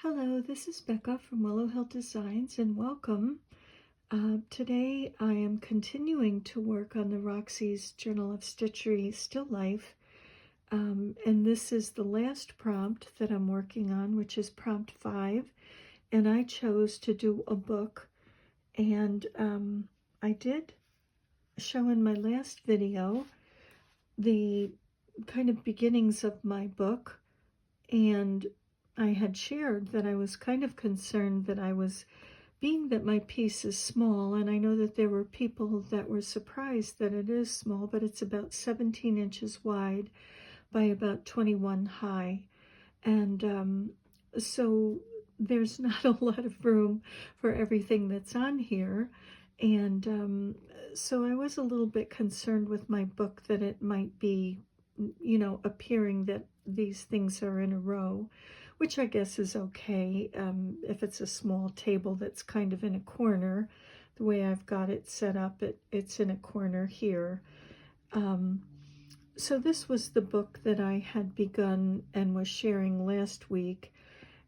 Hello, this is Becca from Willow Hill Designs and welcome. Today I am continuing to work on the Roxys Journal of Stitchery Still Life, and this is the last prompt that I'm working on, which is prompt 5, and I chose to do a book, and I did show in my last video the kind of beginnings of my book, and I had shared that I was kind of concerned that being that my piece is small, and I know that there were people that were surprised that it is small, but it's about 17 inches wide by about 21 high. And so there's not a lot of room for everything that's on here. And so I was a little bit concerned with my book that it might be, appearing that these things are in a row, which I guess is okay if it's a small table that's kind of in a corner. The way I've got it set up, it's in a corner here. So this was the book that I had begun and was sharing last week,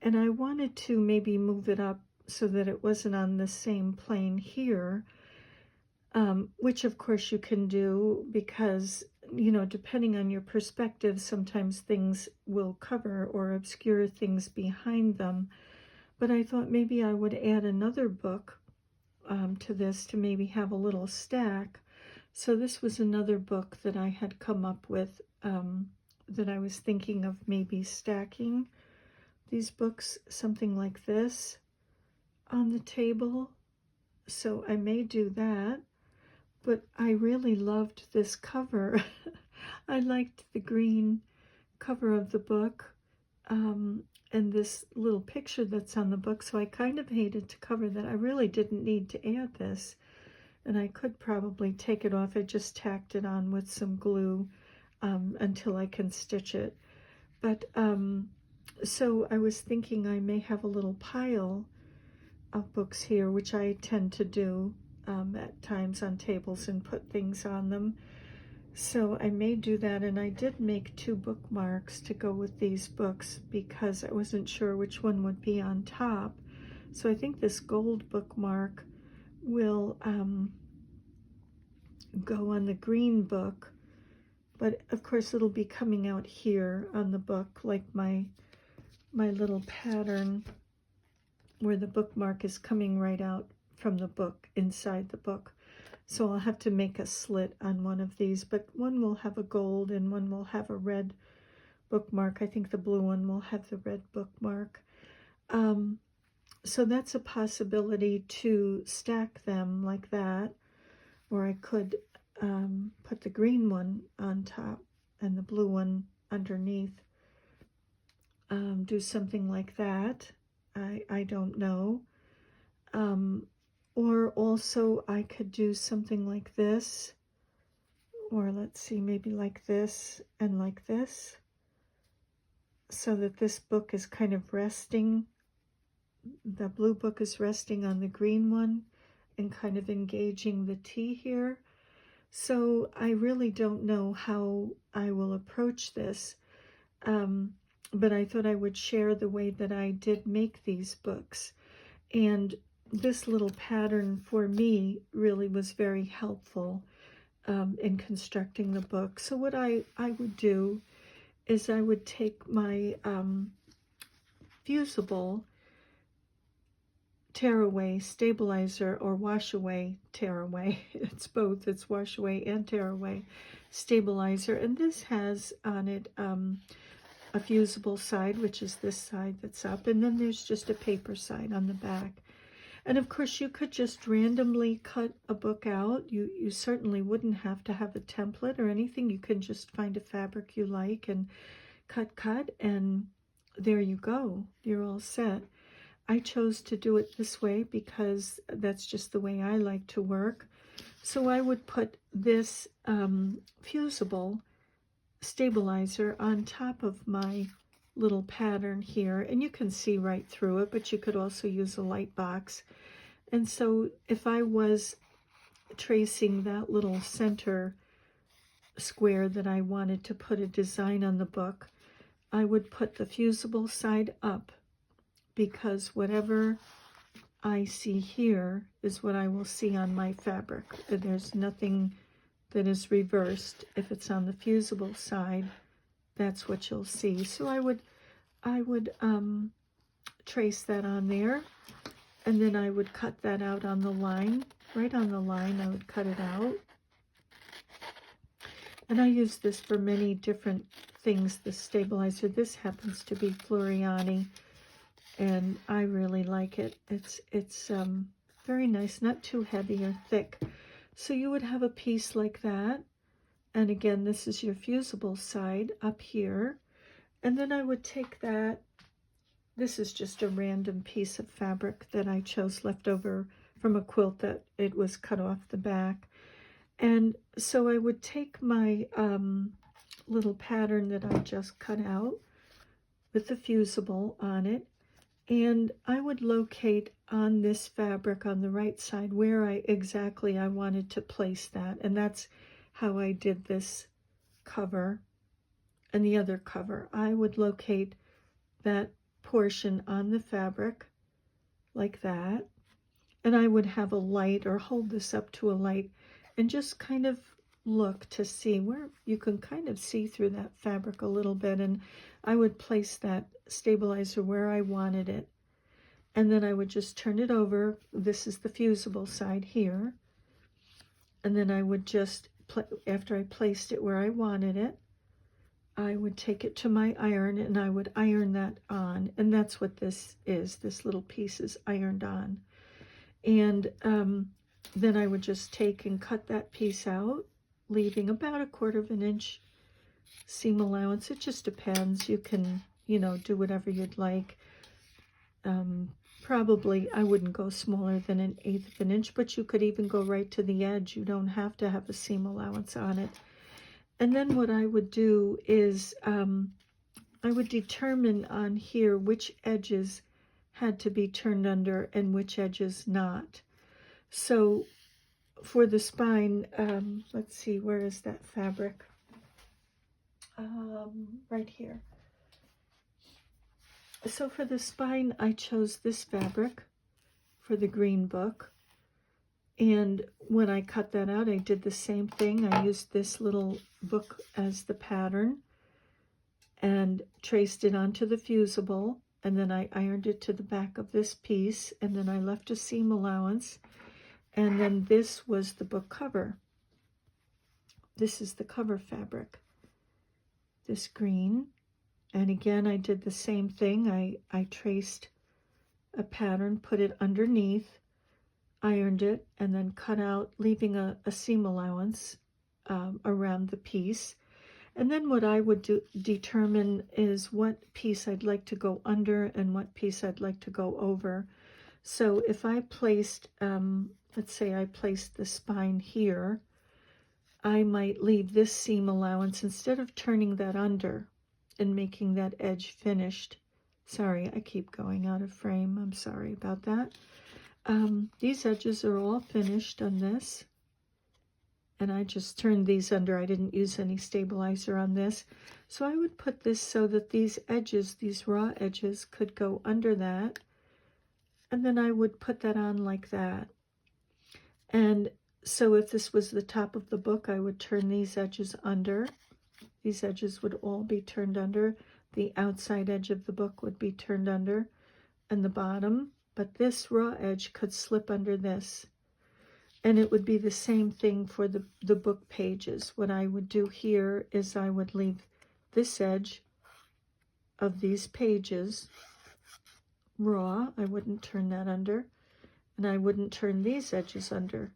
and I wanted to maybe move it up so that it wasn't on the same plane here, which of course you can do because, depending on your perspective, sometimes things will cover or obscure things behind them. But I thought maybe I would add another book to this to maybe have a little stack. So this was another book that I had come up with that I was thinking of maybe stacking these books, something like this, on the table. So I may do that. But I really loved this cover. I liked the green cover of the book and this little picture that's on the book, so I kind of hated to cover that. I really didn't need to add this, and I could probably take it off. I just tacked it on with some glue until I can stitch it. But so I was thinking I may have a little pile of books here, which I tend to do at times on tables and put things on them. So I may do that, and I did make 2 bookmarks to go with these books because I wasn't sure which one would be on top. So I think this gold bookmark will go on the green book, but of course it'll be coming out here on the book, like my little pattern where the bookmark is coming right out from the book, inside the book. So I'll have to make a slit on one of these, but one will have a gold and one will have a red bookmark. I think the blue one will have the red bookmark. So that's a possibility to stack them like that, or I could put the green one on top and the blue one underneath. Do something like that. I don't know. Or also I could do something like this, or let's see, maybe like this and like this, so that this book is kind of resting, the blue book is resting on the green one and kind of engaging the T here. So I really don't know how I will approach this, but I thought I would share the way that I did make these books. And this little pattern for me really was very helpful in constructing the book. So what I would do is I would take my fusible tearaway stabilizer, or wash away tearaway. It's both, it's wash away and tearaway stabilizer, and this has on it a fusible side, which is this side that's up, and then there's just a paper side on the back. And of course, you could just randomly cut a book out. You certainly wouldn't have to have a template or anything. You can just find a fabric you like and cut, and there you go. You're all set. I chose to do it this way because that's just the way I like to work. So I would put this fusible stabilizer on top of my little pattern here, and you can see right through it, but you could also use a light box. And so if I was tracing that little center square that I wanted to put a design on the book, I would put the fusible side up because whatever I see here is what I will see on my fabric. There's nothing that is reversed. If it's on the fusible side, that's what you'll see. So I would trace that on there, and then I would cut that out on the line. Right on the line, I would cut it out. And I use this for many different things, the stabilizer. This happens to be Floriani, and I really like it. It's very nice, not too heavy or thick. So you would have a piece like that. And again, this is your fusible side up here. And then I would take that. This is just a random piece of fabric that I chose left over from a quilt that it was cut off the back. And so I would take my little pattern that I just cut out with the fusible on it, and I would locate on this fabric on the right side where exactly I wanted to place that. And that's how I did this cover and the other cover. I would locate that portion on the fabric like that, and I would have a light or hold this up to a light and just kind of look to see where you can kind of see through that fabric a little bit, and I would place that stabilizer where I wanted it, and then I would just turn it over. This is the fusible side here, and then I would just, after I placed it where I wanted it, I would take it to my iron and I would iron that on, and that's what this is. This little piece is ironed on, and then I would just take and cut that piece out, leaving about 1/4 inch seam allowance. It just depends. You can, do whatever you'd like. Probably I wouldn't go smaller than 1/8 inch, but you could even go right to the edge. You don't have to have a seam allowance on it. And then what I would do is I would determine on here which edges had to be turned under and which edges not. So for the spine, let's see, where is that fabric? Right here. So for the spine, I chose this fabric for the green book. And when I cut that out, I did the same thing. I used this little book as the pattern and traced it onto the fusible. And then I ironed it to the back of this piece. And then I left a seam allowance. And then this was the book cover. This is the cover fabric, this green. And again, I did the same thing. I traced a pattern, put it underneath, ironed it, and then cut out, leaving a seam allowance around the piece. And then what I would determine is what piece I'd like to go under and what piece I'd like to go over. So if I placed, let's say I placed the spine here, I might leave this seam allowance instead of turning that under and making that edge finished. Sorry, I keep going out of frame. I'm sorry about that. These edges are all finished on this, and I just turned these under. I didn't use any stabilizer on this. So I would put this so that these edges, these raw edges, could go under that, and then I would put that on like that. And so if this was the top of the book, I would turn these edges under. These edges would all be turned under. The outside edge of the book would be turned under, and the bottom. But this raw edge could slip under this. And it would be the same thing for the book pages. What I would do here is I would leave this edge of these pages raw. I wouldn't turn that under. And I wouldn't turn these edges under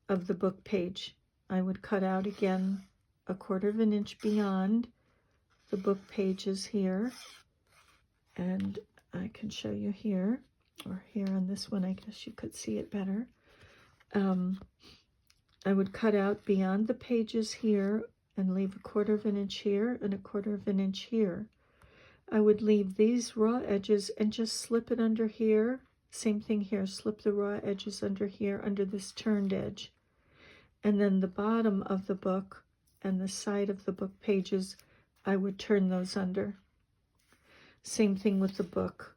of the book page. I would cut out again 1/4 inch beyond the book pages here. And I can show you here, or here on this one, I guess you could see it better. I would cut out beyond the pages here and leave 1/4 inch here and 1/4 inch here. I would leave these raw edges and just slip it under here. Same thing here, slip the raw edges under here, under this turned edge. And then the bottom of the book and the side of the book pages, I would turn those under. Same thing with the book.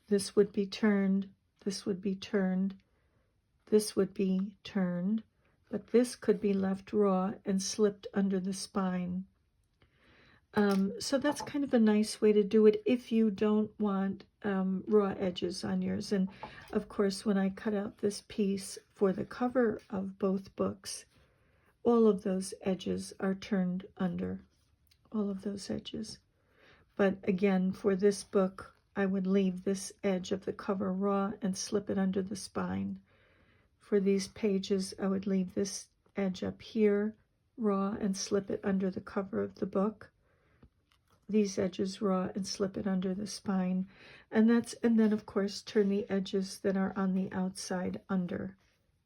this would be turned, this would be turned, this would be turned, but this could be left raw and slipped under the spine. So that's kind of a nice way to do it if you don't want raw edges on yours. And of course, when I cut out this piece for the cover of both books, all of those edges are turned under, all of those edges. But again, for this book, I would leave this edge of the cover raw and slip it under the spine. For these pages, I would leave this edge up here raw and slip it under the cover of the book. These edges raw and slip it under the spine. And then of course turn the edges that are on the outside under.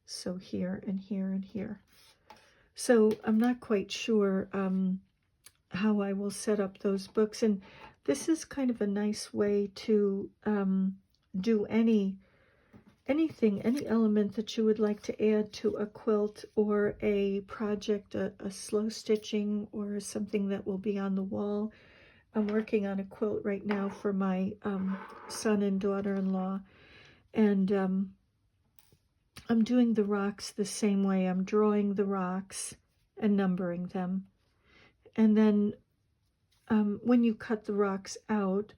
So here and here and here. So I'm not quite sure how I will set up those books, and this is kind of a nice way to do anything, any element that you would like to add to a quilt or a project, a slow stitching or something that will be on the wall. I'm working on a quilt right now for my son and daughter-in-law, and I'm doing the rocks the same way. I'm drawing the rocks and numbering them. And then when you cut the rocks out,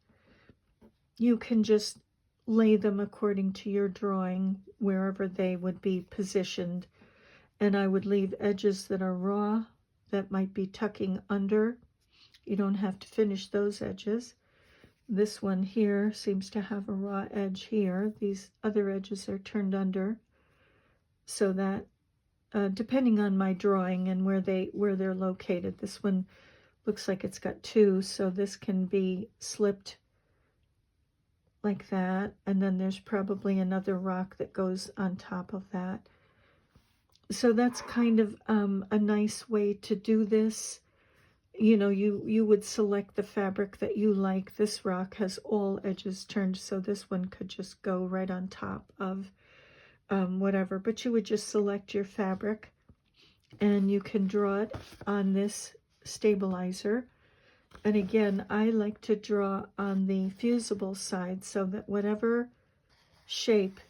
you can just lay them according to your drawing, wherever they would be positioned. And I would leave edges that are raw, that might be tucking under. You don't have to finish those edges. This one here seems to have a raw edge here. These other edges are turned under, so that depending on my drawing and where they're located, this one looks like it's got two, so this can be slipped like that, and then there's probably another rock that goes on top of that. So that's kind of a nice way to do this. You know, you would select the fabric that you like. This rock has all edges turned, so this one could just go right on top of whatever. But you would just select your fabric, and you can draw it on this stabilizer. And again, I like to draw on the fusible side, so that whatever shape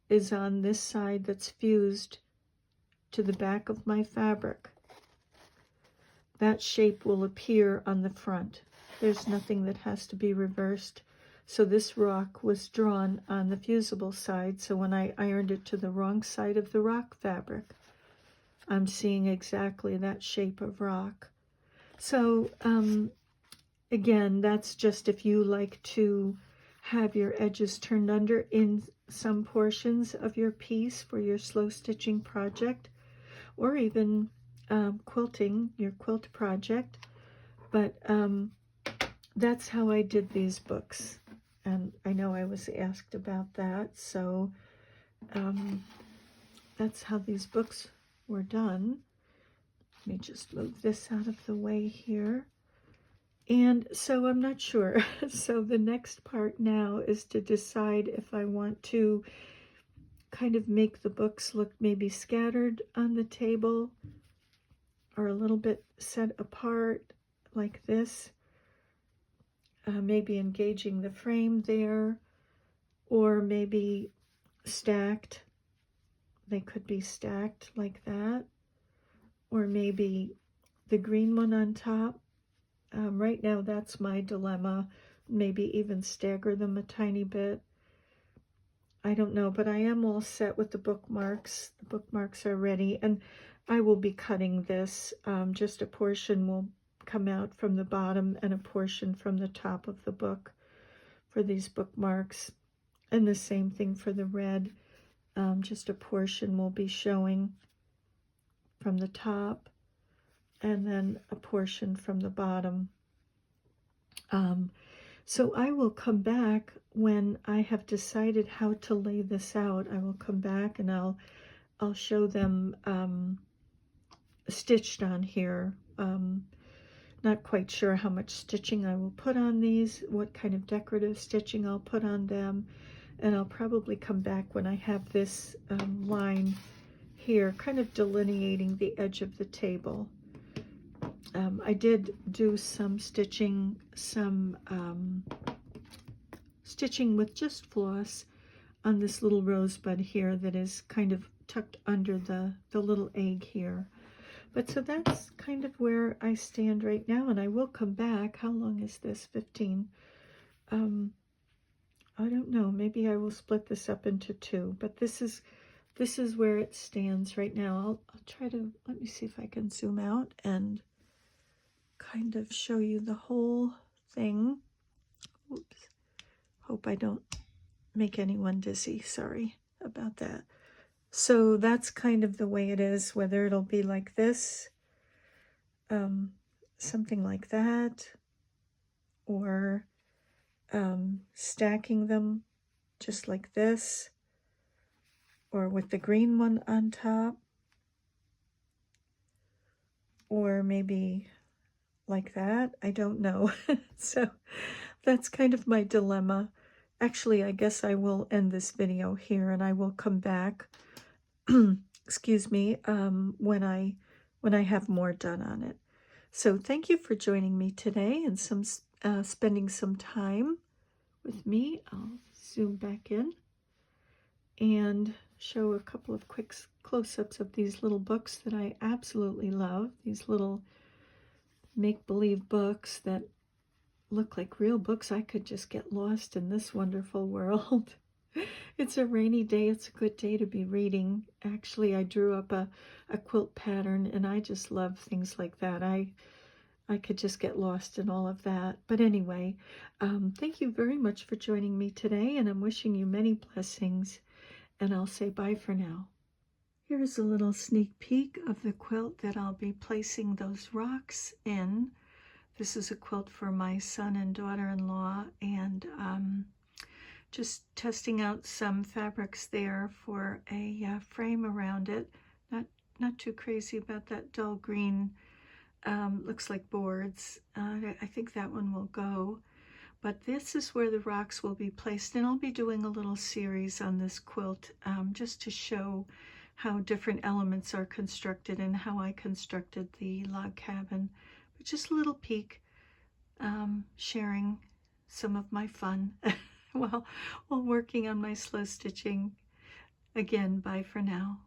is on this side that's fused to the back of my fabric, that shape will appear on the front. There's nothing that has to be reversed. So this rock was drawn on the fusible side, so when I ironed it to the wrong side of the rock fabric, I'm seeing exactly that shape of rock. So again, that's just if you like to have your edges turned under in some portions of your piece for your slow stitching project, or even quilting, your quilt project. But that's how I did these books, and I know I was asked about that, so that's how these books were done. Let me just move this out of the way here. And so I'm not sure. So the next part now is to decide if I want to kind of make the books look maybe scattered on the table, or a little bit set apart like this, maybe engaging the frame there, or maybe stacked. They could be stacked like that, or maybe the green one on top. Right now that's my dilemma. Maybe even stagger them a tiny bit. I don't know, but I am all set with the bookmarks. The bookmarks are ready, and I will be cutting this. Just a portion will come out from the bottom and a portion from the top of the book for these bookmarks. And the same thing for the red. Just a portion will be showing from the top, and then a portion from the bottom. So I will come back when I have decided how to lay this out. I will come back and I'll show them stitched on here. Not quite sure how much stitching I will put on these, what kind of decorative stitching I'll put on them, and I'll probably come back when I have this line here kind of delineating the edge of the table. I did do some stitching, some stitching with just floss on this little rosebud here that is kind of tucked under the little egg here. But so that's kind of where I stand right now, and I will come back. How long is this? 15. I don't know. Maybe I will split this up into two, but this is where it stands right now. I'll try to, let me see if I can zoom out and kind of show you the whole thing. Oops. Hope I don't make anyone dizzy. Sorry about that. So that's kind of the way it is, whether it'll be like this, something like that, or stacking them just like this, or with the green one on top, or maybe like that. I don't know. So that's kind of my dilemma. Actually, I guess I will end this video here, and I will come back excuse me, when I have more done on it. So thank you for joining me today and spending some time with me. I'll zoom back in and show a couple of quick close-ups of these little books that I absolutely love. These little make-believe books that look like real books. I could just get lost in this wonderful world. It's a rainy day. It's a good day to be reading. Actually, I drew up a quilt pattern, and I just love things like that. I could just get lost in all of that. But anyway, thank you very much for joining me today, and I'm wishing you many blessings, and I'll say bye for now. Here's a little sneak peek of the quilt that I'll be placing those rocks in. This is a quilt for my son and daughter-in-law, and just testing out some fabrics there for a frame around it. Not too crazy about that dull green. Looks like boards. I think that one will go. But this is where the rocks will be placed, and I'll be doing a little series on this quilt just to show how different elements are constructed and how I constructed the log cabin. But just a little peek, sharing some of my fun while working on my slow stitching. Again, bye for now.